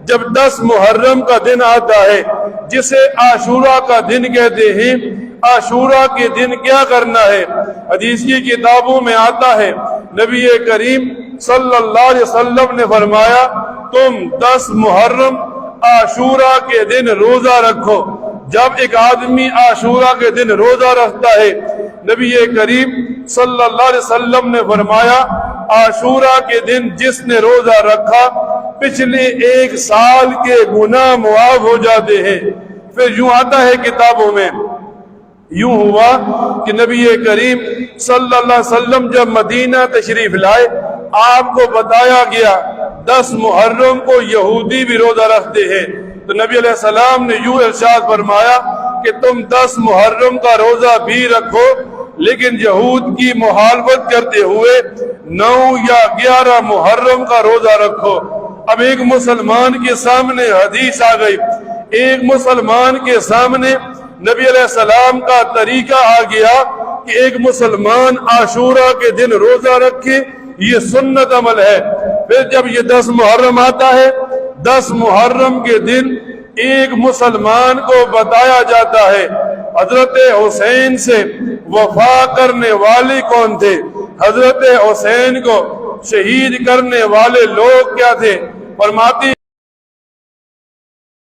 جب 10 محرم کا دن آتا ہے جسے عاشورہ کا دن کہتے ہیں، عاشورہ کے دن کیا کرنا ہے؟ حدیث کی کتابوں میں آتا ہے نبی کریم صلی اللہ علیہ وسلم نے فرمایا تم 10 محرم عاشورہ کے دن روزہ رکھو۔ جب ایک آدمی عاشورہ کے دن روزہ رکھتا ہے، نبی کریم صلی اللہ علیہ وسلم نے فرمایا عاشورہ کے دن جس نے روزہ رکھا پچھلے 1 سال کے گناہ معاف ہو جاتے ہیں۔ پھر یوں آتا ہے کتابوں میں، یوں ہوا کہ نبی کریم صلی اللہ علیہ وسلم جب مدینہ تشریف لائے، آپ کو بتایا گیا 10 محرم کو یہودی بھی روزہ رکھتے ہیں، تو نبی علیہ السلام نے یوں ارشاد فرمایا کہ تم 10 محرم کا روزہ بھی رکھو، لیکن یہود کی مخالفت کرتے ہوئے 9 یا 11 محرم کا روزہ رکھو۔ اب ایک مسلمان کے سامنے حدیث آ گئی، ایک مسلمان کے سامنے نبی علیہ السلام کا طریقہ آ گیا کہ ایک مسلمان عاشورہ کے دن روزہ رکھے، یہ سنت عمل ہے۔ پھر جب یہ 10 محرم آتا ہے، 10 محرم کے دن ایک مسلمان کو بتایا جاتا ہے حضرت حسین سے وفا کرنے والے کون تھے، حضرت حسین کو شہید کرنے والے لوگ کیا تھے۔ فرماتی